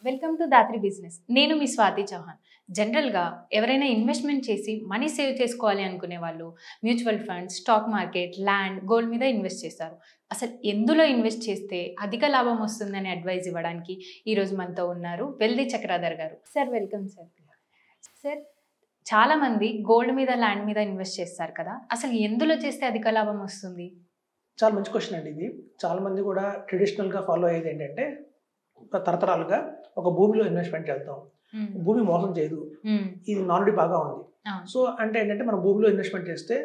Welcome to Dhatri business. నేను మీ స్వాతి చౌహాన్. జనరల్గా ఎవరైనా ఇన్వెస్ట్మెంట్ చేసి మనీ సేవ్ చేసుకోవాలి అనుకునే వాళ్ళు mutual funds, stock market, land, gold మీద ఇన్వెస్ట్ చేస్తారు. అసలు ఎందులో ఇన్వెస్ట్ చేస్తే అధిక లాభం వస్తుందని అడ్వైజ్ ఇవ్వడానికి ఈరోజు మనతో ఉన్నారు వెల్ది చక్రాధర్ గారు. Sir welcome sir. సార్, చాలామంది గోల్డ్ మీద, ల్యాండ్ మీద ఇన్వెస్ట్ చేస్తారు కదా, అసలు ఎందులో చేస్తే అధిక లాభం వస్తుంది? చాలా మంచి క్వశ్చన్ అండి ఇది. చాలా మంది కూడా ట్రెడిషనల్గా ఫాలో అయ్యేది ఏంటంటే తరతరాలుగా ఒక భూమిలో ఇన్వెస్ట్మెంట్ చేద్దాం, భూమి మోసం చేయదు, ఇది నానుడి బాగా ఉంది. సో అంటే ఏంటంటే మనం భూమిలో ఇన్వెస్ట్మెంట్ చేస్తే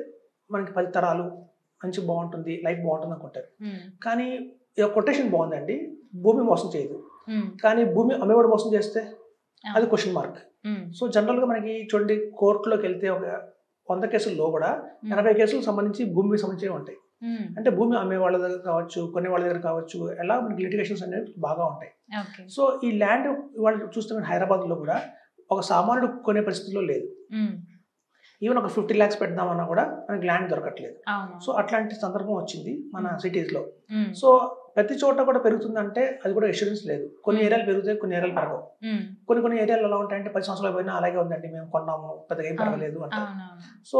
మనకి 10 తరాలు మంచి బాగుంటుంది, లైఫ్ బాగుంటుంది అనుకుంటారు. కానీ ఈ కొటేషన్ బాగుందండి, భూమి మోసం చేయదు. కానీ భూమి అమ్మేవాడు మోసం చేస్తే అది క్వశ్చన్ మార్క్. సో జనరల్గా మనకి చూడండి, కోర్టులోకి వెళ్తే ఒక 100 కేసుల్లో కూడా 80 కేసులకు సంబంధించి భూమికి సంబంధించి ఉంటాయి. అంటే భూమి అమ్మే వాళ్ళ దగ్గర కావచ్చు, కొనే వాళ్ళ దగ్గర కావచ్చు, ఎలా మనకి లిటిగేషన్స్ అనేవి బాగా ఉంటాయి. సో ఈ ల్యాండ్ వాళ్ళు చూస్తే హైదరాబాద్లో కూడా ఒక సామాన్యుడు కొనే పరిస్థితిలో లేదు. ఈవెన్ ఒక 50 lakhs పెడదామన్నా కూడా మనకి ల్యాండ్ దొరకట్లేదు. సో అట్లాంటి సందర్భం వచ్చింది మన సిటీస్లో. సో ప్రతి చోట కూడా పెరుగుతుందంటే అది కూడా ఇన్సూరెన్స్ లేదు. కొన్ని ఏరియాలు పెరుగుతాయి, కొన్ని ఏరియాలు పెరగవు. కొన్ని ఏరియాలు ఎలా ఉంటాయంటే 10 సంవత్సరాలు పోయినా అలాగే ఉందండి, మేము కొన్నాము, పెద్దగా ఏం పెరగలేదు అంటారు. సో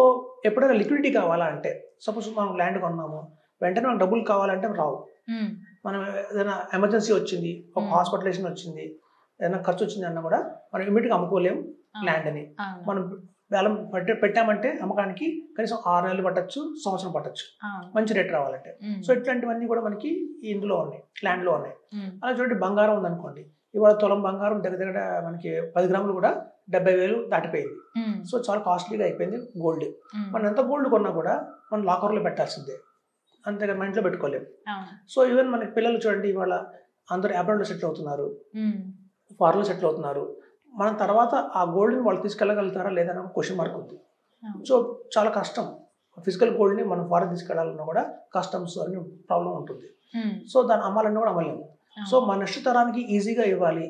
ఎప్పుడైనా లిక్విడిటీ కావాలా అంటే, సపోజ్ మనం ల్యాండ్ కొన్నాము, వెంటనే మనకు డబ్బులు కావాలంటే రావు. మనం ఏదైనా ఎమర్జెన్సీ వచ్చింది, ఒక హాస్పిటలైజేషన్ వచ్చింది, ఏదైనా ఖర్చు వచ్చింది అన్నా కూడా మనం ఇమీడియట్గా అమ్ముకోలేము ల్యాండ్ అని. మనం వేలం పెట్టామంటే అమ్మకానికి కనీసం 6 నెలలు పట్టచ్చు, సంవత్సరం పట్టచ్చు, మంచి రేట్ రావాలంటే. సో ఇట్లాంటివన్నీ కూడా మనకి ఇందులో ఉన్నాయి, ల్యాండ్లో ఉన్నాయి. అలా చూడండి, బంగారం ఉందనుకోండి, ఇవాళ తులం బంగారం దగ్గర మనకి 10 గ్రాములు కూడా 70,000 దాటిపోయింది. సో చాలా కాస్ట్లీగా అయిపోయింది గోల్డ్. మనం ఎంత గోల్డ్ కొన్నా కూడా మనం లాకర్లో పెట్టాల్సిందే, అంతేగా మన ఇంట్లో పెట్టుకోలేము. సో ఈవెన్ మనకి పిల్లలు చూడండి, ఇవాళ అందరూ అబ్రాడ్లో సెటిల్ అవుతున్నారు, ఫారెన్లో సెటిల్ అవుతున్నారు. మన తర్వాత ఆ గోల్డ్ని వాళ్ళు తీసుకెళ్ళగలుగుతారా లేదా అని క్వశ్చన్ మార్క్ ఉంది. సో చాలా కష్టం, ఫిజికల్ గోల్డ్ని మనం ఫారెన్ తీసుకెళ్ళాలన్నా కూడా కస్టమ్స్ అన్ని ప్రాబ్లం ఉంటుంది. సో దాన్ని అమ్మాలన్నా కూడా అమ్మలేము. సో మన నెక్స్ట్ తరానికి ఈజీగా ఇవ్వాలి,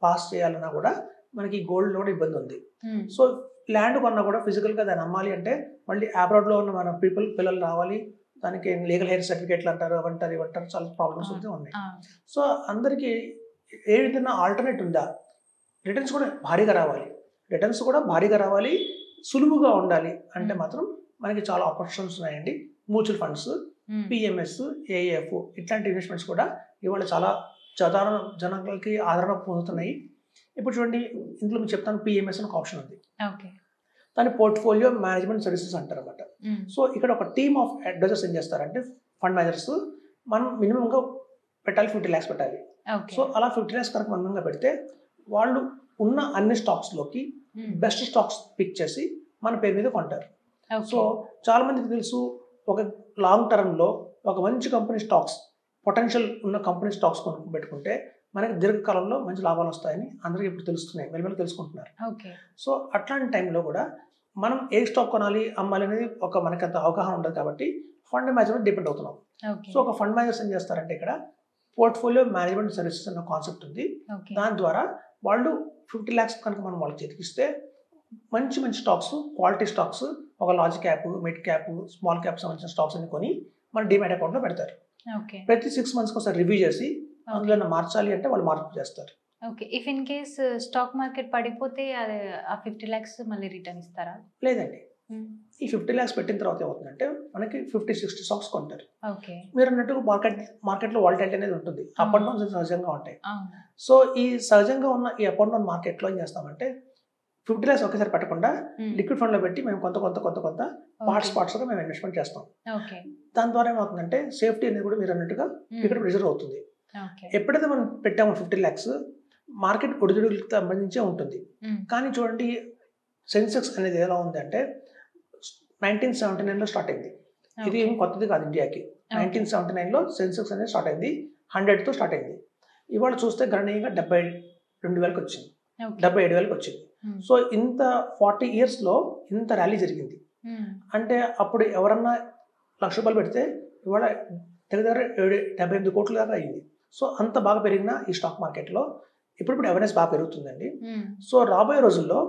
పాస్ చేయాలన్నా కూడా మనకి గోల్డ్ కూడా ఇబ్బంది ఉంది. సో ల్యాండ్ కొన్నా కూడా ఫిజికల్గా దాన్ని అమ్మాలి అంటే మళ్ళీ అబ్రాడ్లో ఉన్న మన పిల్లలు రావాలి, దానికి లీగల్ హెయిర్ సర్టిఫికేట్లు అంటారు, అవంటారు ఇవంటారు, చాలా ప్రాబ్లమ్స్ అయితే ఉన్నాయి. సో అందరికీ ఏ విధంగా ఆల్టర్నేట్ ఉందా? రిటర్న్స్ కూడా భారీగా రావాలి, సులువుగా ఉండాలి అంటే మాత్రం మనకి చాలా ఆపర్చునిటీస్ ఉన్నాయండి. మ్యూచువల్ ఫండ్స్, పిఎంఎస్, ఏఎఫ్ ఇట్లాంటి ఇన్వెస్ట్మెంట్స్ కూడా ఇవాళ చాలా సాధారణ జనాలకి ఆదరణ పొందుతున్నాయి. ఇప్పుడు చూడండి, ఇందులో మీకు చెప్తాను, పిఎంఎస్ అని ఒక ఆప్షన్ ఉంది. దాన్ని పోర్ట్ఫోలియో మేనేజ్మెంట్ సర్వీసెస్ అంటారు అన్నమాట. సో ఇక్కడ ఒక టీమ్ ఆఫ్ అడ్వైజర్స్ ఏం చేస్తారంటే, ఫండ్ మేనేజర్స్, మనం మినిమంగా పెట్టాలి 50 lakhs పెట్టాలి. సో అలా 50 lakhs కనుక మినిమంగా పెడితే వాళ్ళు ఉన్న అన్ని స్టాక్స్లోకి బెస్ట్ స్టాక్స్ పిక్ చేసి మన పేరు మీద కొంటారు. సో చాలా మందికి తెలుసు, ఒక లాంగ్ టర్మ్లో ఒక మంచి కంపెనీ స్టాక్స్, పొటెన్షియల్ ఉన్న కంపెనీ స్టాక్స్ పెట్టుకుంటే మనకి దీర్ఘకాలంలో మంచి లాభాలు వస్తాయని అందరికీ ఇప్పుడు తెలుస్తున్నాయి, మెల్లమెల్లి తెలుసుకుంటున్నారు. సో అట్లాంటి టైంలో కూడా మనం ఏ స్టాక్ కొనాలి, అమ్మాలి అనేది మనకి అంత అవగాహన ఉండదు కాబట్టి ఫండ్ మేనేజర్ డిపెండ్ అవుతున్నాం. సో ఒక ఫండ్ మేనేజర్స్ ఏం చేస్తారంటే, ఇక్కడ పోర్ట్ఫోలియో మేనేజ్మెంట్ సర్వీసెస్ అన్న కాన్సెప్ట్ ఉంది. దాని ద్వారా వాళ్ళు 50 lakhs కనుక మనం వాళ్ళకి చేతికిస్తే మంచి స్టాక్స్, క్వాలిటీ స్టాక్స్, ఒక large cap, mid cap, small cap సంబంధించిన స్టాక్స్ అన్ని కొని మన డిమాట్ అకౌంట్లో పెడతారు. ప్రతి 6 months ఒకసారి రివ్యూ చేసి అందులో మార్చాలి అంటే వాళ్ళు మార్పు చేస్తారు. If in case stock market పడిపోతే ఆ 50 lakhs మళ్ళీ రిటర్న్ ఇస్తారా? లేదండి, ఈ 50 lakhs పెట్టిన తర్వాత ఏమవుతుందంటే మనకి 50-60 స్టాక్స్ కొంటారు. మీరు అన్నట్టు మార్కెట్లో వాలటిలిటీ అనేది ఉంటుంది, అప్ అండ్ డౌన్స్ సహజంగా ఉంటాయి. సో ఈ సహజంగా ఉన్న ఈ అప్ అండ్ డౌన్ మార్కెట్లో ఏం చేస్తామంటే, 50 lakhs ఒకేసారి పెట్టకుండా లిక్విడ్ ఫండ్లో పెట్టి మేము కొంత పార్ట్స్గా మేము ఇన్వెస్ట్మెంట్ చేస్తాం. దాని ద్వారా ఏమవుతుందంటే సేఫ్టీ అనేది కూడా మీరు అన్నట్టుగా ఇక్కడ రిజర్వ్ అవుతుంది. ఎప్పుడైతే మనం పెట్టామో 50 lakhs, మార్కెట్ ఒడిదుడుకులకు సంబంధించే ఉంటుంది. కానీ చూడండి, సెన్సెక్స్ అనేది ఎలా ఉంది అంటే 1979లో స్టార్ట్ అయింది. ఇది ఏం కొత్తది కాదు ఇండియాకి. 1979లో సెన్సెక్స్ అనేది స్టార్ట్ అయింది, 100తో స్టార్ట్ అయింది. ఇవాళ చూస్తే గణనీయంగా 72,000కి వచ్చింది, 77,000కి వచ్చింది. సో ఇంత 40 yearsలో ఇంత ర్యాలీ జరిగింది. అంటే అప్పుడు ఎవరన్నా ₹1,00,000 పెడితే ఇవాళ దగ్గర 78 కోట్ల దాకా అయింది. సో అంత బాగా పెరిగిన ఈ స్టాక్ మార్కెట్లో ఇప్పుడు అవేర్నెస్ బాగా పెరుగుతుందండి. సో రాబోయే రోజుల్లో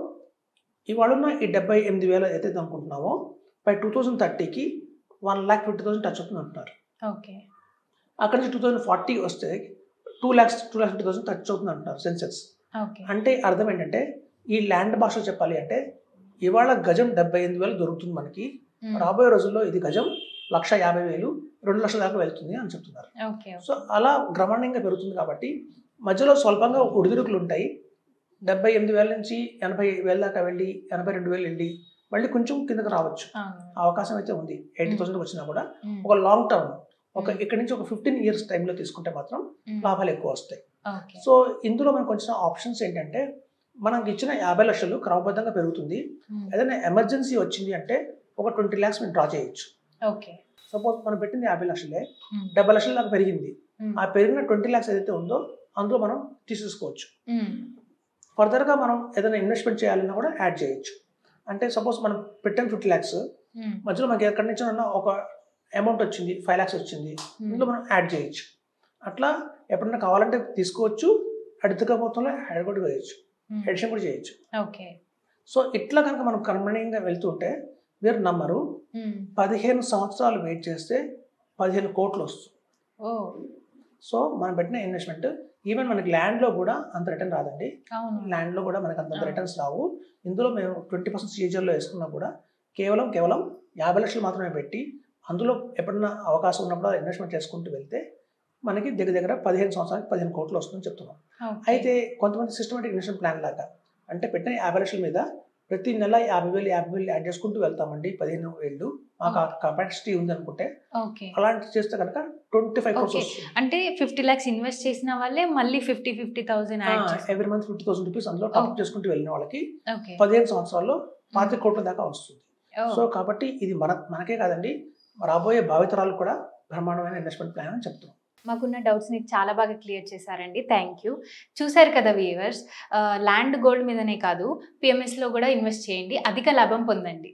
ఇవాళ ఉన్న ఈ 78,000 ఏదైతే అనుకుంటున్నామో, బై 2030కి 1,50,000 టచ్ అవుతుంది అంటున్నారు. అక్కడ నుంచి 2040 వస్తే 2,50,000 టచ్ అవుతుంది అంటున్నారు సెన్సెక్స్. ఓకే. అంటే అర్థం ఏంటంటే ఈ ల్యాండ్ భాషలో చెప్పాలి అంటే ఇవాళ గజం 78,000 దొరుకుతుంది మనకి, రాబోయే రోజుల్లో ఇది గజం 1,50,000 2 లక్షల దాకా వెళ్తుంది అని చెప్తున్నారు. ఓకే. సో అలా క్రమణంగా పెరుగుతుంది కాబట్టి మధ్యలో స్వల్పంగా ఒడిదుడుకులు ఉంటాయి. 78,000 నుంచి 80,000 దాకా వెళ్ళి 82,000 వెళ్ళి మళ్ళీ కొంచెం కిందకి రావచ్చు, అవకాశం అయితే ఉంది. 80,000 వచ్చినా కూడా ఒక లాంగ్ టర్మ్ ఇక్కడి నుంచి ఒక 15 ఇయర్స్ టైంలో తీసుకుంటే మాత్రం లాభాలు ఎక్కువ వస్తాయి. సో ఇందులో మనకు వచ్చిన ఆప్షన్స్ ఏంటంటే మనకి ఇచ్చిన 50 లక్షలు క్రమబద్ధంగా పెరుగుతుంది. ఏదైనా ఎమర్జెన్సీ వచ్చింది అంటే ఒక 20 lakhs మేము డ్రా చేయొచ్చు. ఓకే. సపోజ్ మనం పెట్టింది 50 లక్షలే, 70 లక్షల దాకా పెరిగింది. ఆ పెరిగిన 20 lakhs ఏదైతే ఉందో అందులో మనం తీసేసుకోవచ్చు. ఫర్దర్గా మనం ఏదైనా ఇన్వెస్ట్మెంట్ చేయాలన్నా కూడా యాడ్ చేయొచ్చు. అంటే సపోజ్ మనం పెట్టిన 50 lakhs మధ్యలో మనకి ఎక్కడి నుంచి ఒక అమౌంట్ వచ్చింది, 5 lakhs వచ్చింది, ఇందులో మనం యాడ్ చేయొచ్చు. అట్లా ఎప్పుడన్నా కావాలంటే తీసుకోవచ్చు, అడిగిన మొత్తంలో యాడ్ కూడా చేయొచ్చు, ఎడిషన్ కూడా చేయొచ్చు. ఓకే. సో ఇట్లా కనుక మనం క్రమణీయంగా వెళ్తుంటే మీరు నమ్మరు, 15 సంవత్సరాలు వెయిట్ చేస్తే 15 కోట్లు వస్తుంది. సో మనం పెట్టిన ఇన్వెస్ట్మెంట్ ఈవెన్ మనకి ల్యాండ్లో కూడా అంత రిటర్న్ రాదండి. ల్యాండ్లో కూడా మనకి అంత రిటర్న్స్ రావు. ఇందులో మేము 20% సీజర్లో వేసుకున్నా కూడా కేవలం 50 లక్షలు మాత్రమే పెట్టి అందులో ఎప్పుడన్నా అవకాశం ఉన్నప్పుడు ఇన్వెస్ట్మెంట్ చేసుకుంటూ వెళ్తే మనకి దగ్గర 15 సంవత్సరానికి 15 కోట్లు వస్తుందని చెప్తున్నాం. అయితే కొంతమంది సిస్టమేటిక్ ఇన్వెస్ట్మెంట్ ప్లాన్ లాగా అంటే పెట్టిన 50 లక్షల మీద ప్రతి నెల 50,000 యాడ్ చేసుకుంటూ వెళ్తామండి, 15 ఏళ్ళు మాకు కెపాసిటీ ఉంది అనుకుంటే అలాంటి చేస్తే కనుక 25 crores వస్తుంది. అంటే 50 lakhs ఇన్వెస్ట్ చేసిన వాళ్ళే మళ్ళీ 50,000 ఎవ్రీ మంత్ 50,000 రూపీస్ అందులో టాప్ చేసుకుంటూ వెళ్ళిన వాళ్ళకి 15 సంవత్సరాల్లో 25 కోట్ల దాకా వస్తుంది. సో కాబట్టి ఇది మనకే కాదండి, రాబోయే భావితరాలు కూడా బ్రహ్మాండమైన ఇన్వెస్ట్మెంట్ ప్లాన్ అని చెప్తున్నాం. మాకున్న డౌట్స్ని చాలా బాగా క్లియర్ చేశారండి. Thank you. చూశారు కదా వ్యూవర్స్, ల్యాండ్ గోల్డ్ మీదనే కాదు PMSలో కూడా ఇన్వెస్ట్ చేయండి, అధిక లాభం పొందండి.